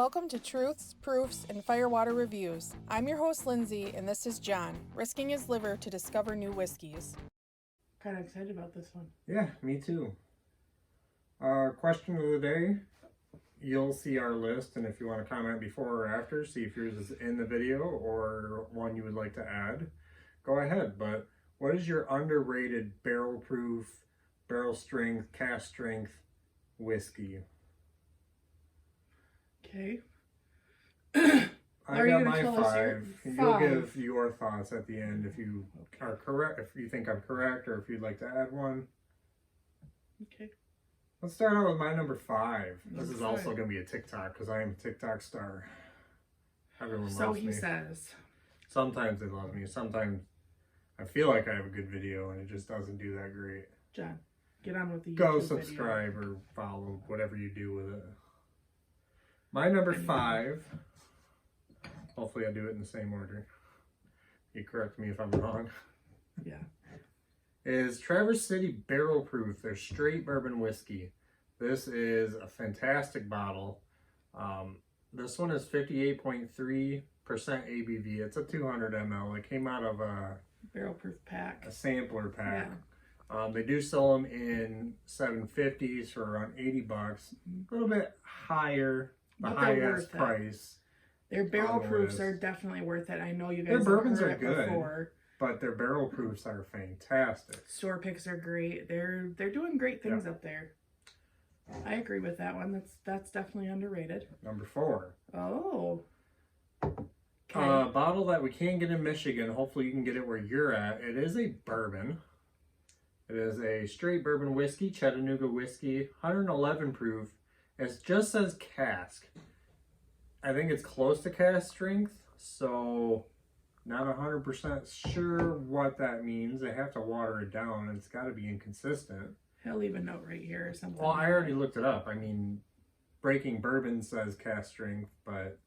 Welcome to Truths, Proofs, and Firewater Reviews. I'm your host, Lindsay, and this is John, risking his liver to discover new whiskeys. Kind of excited about this one. Yeah, me too. Question of the day. You'll see our list, and if you want to comment before or after, see if yours is in the video or one you would like to add, go ahead. But what is your underrated barrel proof, barrel strength, cask strength whiskey? Okay. I Are you got gonna my tell us your five. You'll five? give your thoughts at the end if you are correct, if you think I'm correct, or if you'd like to add one. Okay. Let's start out with my number 5. This Number is also five. going to be a TikTok because I am a TikTok star. Everyone So loves he me. says. Sometimes they love me. Sometimes I feel like I have a good video and it just doesn't do that great. John, get on with the Go YouTube subscribe or follow, whatever you do with it. My number 5, hopefully I do it in the same order. You correct me if I'm wrong. Video. Is Traverse City Barrel Proof, their straight bourbon whiskey. This is a fantastic bottle. This one is 58.3% ABV. It's a 200 ml. It came out of Yeah. Barrel proof pack. a sampler pack. Yeah. They do sell them in 750s for around 80 bucks. A little bit higher, the But they're highest worth it. price. Their barrel on the proofs list. are definitely worth it. I know you guys Their have bourbons heard are it good. before. But their barrel proofs are fantastic. Store picks are great. They're doing great things up there. I agree with that one. That's definitely underrated. Number 4. Oh. Okay. Bottle that we can get in Michigan. Hopefully you can get it where you're at. It is a bourbon. It is a straight bourbon whiskey, Chattanooga whiskey, 111 proof. It just says cask. I think it's close to cask strength, so not 100% sure what that means. They have to water it down, and it's got to be inconsistent. He'll leave a note right here or something. Well, I already looked it up. I mean, Breaking Bourbon says cask strength, but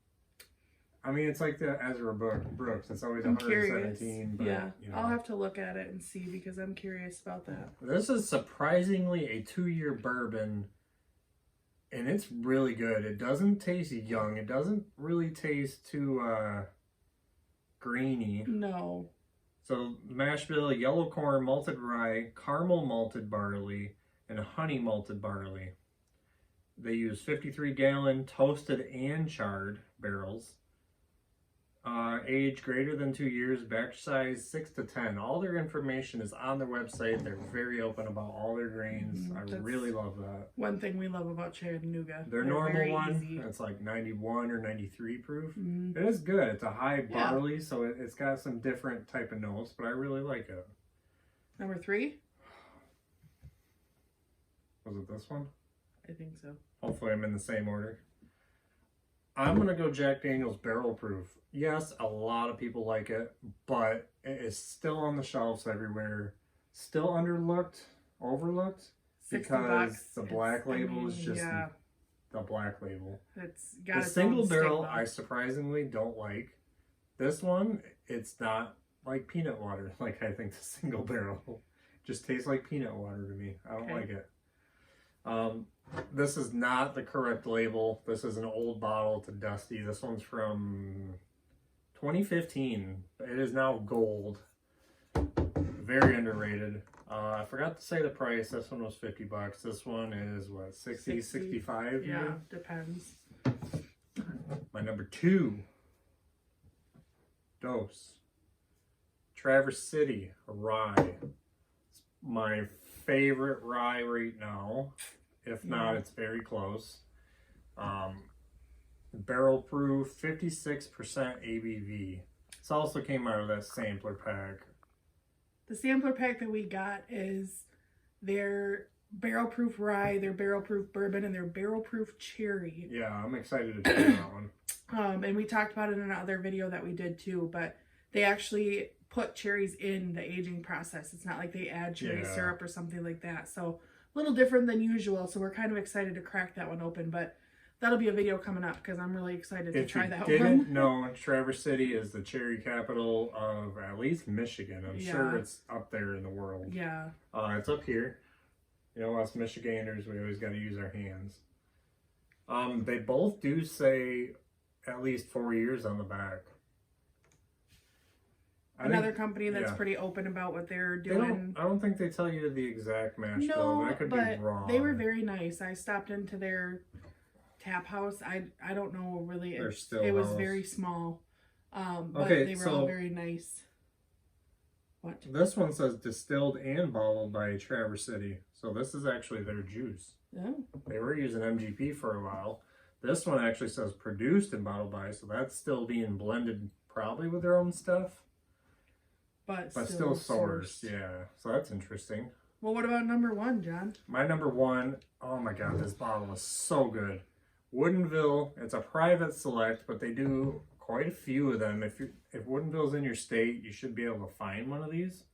I mean, it's like the Ezra Brooks. It's always I'm curious. 117. But, Yeah, you know. I'll have to look at it and see because I'm curious about that. This is surprisingly a 2-year bourbon, and it's really good. It doesn't taste young. It doesn't really taste too grainy. No. So mash bill, yellow corn, malted rye, caramel malted barley, and honey malted barley. They use 53-gallon toasted and charred barrels. Age greater than 2 years, batch size 6 to 10. All their information is on their website. They're very open about all their grains. I That's really love that. One thing we love about Chattanooga. Their They're normal very one, easy. it's like 91 or 93 proof. Mhm. It is good. It's a high Yeah. barley, so it's got some different type of notes, but I really like it. Number 3? Was it this one? I think so. Hopefully I'm in the same order. I'm going to go Jack Daniel's Barrel Proof. Yes, a lot of people like it, but it is still on the shelves everywhere. Still overlooked, 60 because bucks. the black label is just yeah. the black label. It's got The its single own barrel stigma. I surprisingly don't like. This one, it's not like peanut water like I think the single barrel. Just tastes like peanut water to me. I don't Okay. like it. This is not the correct label. This is an old bottle. It's a dusty. This one's from 2015. It is now gold. Very underrated. I forgot to say the price. This one was 50 bucks. This one is what, 60, 65? Yeah, here? depends. My number 2. Dose. Traverse City Rye. It's my favorite rye right now. If not, it's very close. Barrel proof, 56% ABV. This also came out of that sampler pack. The sampler pack that we got is their barrel proof rye, their barrel proof bourbon, and their barrel proof cherry. Yeah, I'm excited to try that one. And we talked about it in another video that we did too, but they actually put cherries in the aging process. It's not like they add cherry syrup or something like that. So a little different than usual. So we're kind of excited to crack that one open, but that'll be a video coming up because I'm really excited to try that If you one. didn't know, Traverse City is the cherry capital of at least Michigan. I'm sure it's up there in the world. Yeah. It's up here. You know, us Michiganders, we always got to use our hands. They both do say at least 4 years on the back. Another company that's pretty open about what they're doing. I don't think they tell you the exact mash bill. That could be wrong. They were very nice. I stopped into their tap house. I don't know really. It was very small. But they were all very nice. What? This one says distilled and bottled by Traverse City. So this is actually their juice. Oh. They were using MGP for a while. This one actually says produced and bottled by, so that's still being blended probably with their own stuff. But still sourced. Yeah. So that's interesting. Well, what about number 1, John? My number 1, oh my god, this bottle is so good. Woodinville, it's a private select, but they do quite a few of them. If Woodinville's in your state, you should be able to find one of these.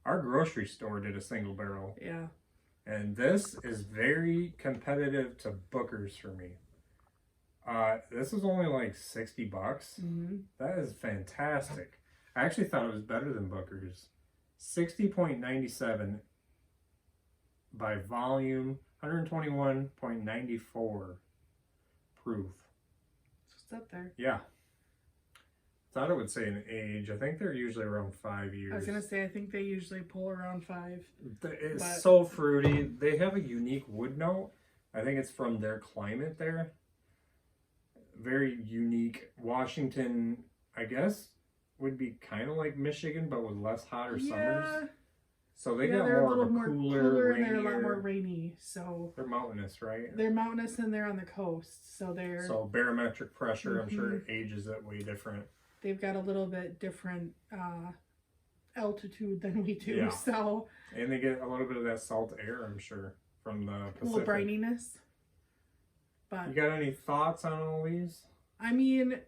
Our grocery store did a single barrel. Yeah. And this is very competitive to Booker's for me. This is only like $60. Mm-hmm. That is fantastic. I actually thought it was better than Booker's. 60.97 by volume, 121.94 proof. It's up there. Yeah. Thought it would say an age. I think they're usually around 5 years. I was going to say, I think they usually pull around 5. It's so fruity. They have a unique wood note. I think it's from their climate there. Very unique. Washington, I guess, would be kind of like Michigan, but with less hotter summers. So they got they're more a little of a more cooler, and they're a lot more rainy. So they're mountainous, right? They're mountainous and they're on the coast. So barometric pressure, I'm sure, ages it way different. They've got a little bit different altitude than we do. Yeah. So and they get a little bit of that salt air, I'm sure, from the Pacific. A little brininess. But you got any thoughts on all these? I mean,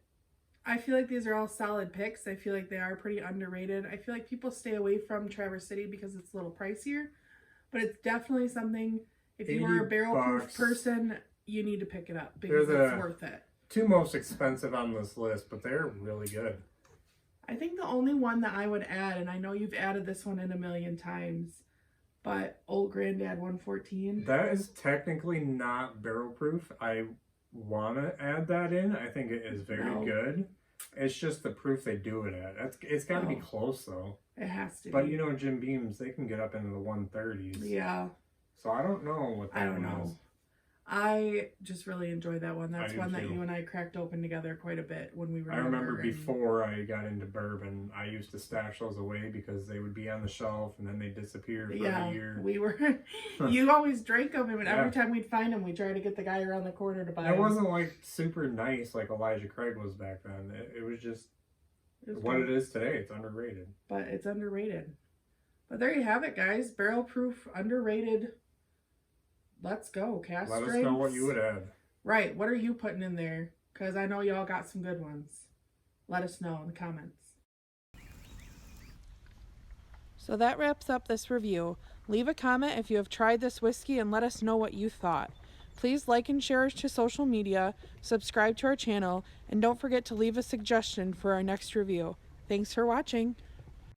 I feel like these are all solid picks. I feel like they are pretty underrated. I feel like people stay away from Traverse City because it's a little pricier. But it's definitely something, if you are a barrel-proof person, you need to pick it up because it's worth it. 2 most expensive on this list, but they're really good. I think the only one that I would add, and I know you've added this one in a million times, but Old Granddad 114. That is technically not barrel proof. I want to add that in. I think it is very good. It's just the proof they do it at. It's got to be close though. It has to. But you know, Jim Beam's, they can get up into the 130s. Yeah. So I don't know what that one is. I just really enjoyed that one. That's one that you and I cracked open together quite a bit when we were. I remember before I got into bourbon, I used to stash those away because they would be on the shelf and then they disappear for a year. We were. You always drank them, and every time we'd find them, we'd try to get the guy around the corner to buy them. It wasn't like super nice like Elijah Craig was back then. It was just what it is today. It's underrated. But it's underrated. But there you have it, guys. Barrel proof, underrated. Let's go, Cask. Let us know what you would add. Right. What are you putting in there? Because I know y'all got some good ones. Let us know in the comments. So that wraps up this review. Leave a comment if you have tried this whiskey and let us know what you thought. Please like and share us to social media, subscribe to our channel, and don't forget to leave a suggestion for our next review. Thanks for watching.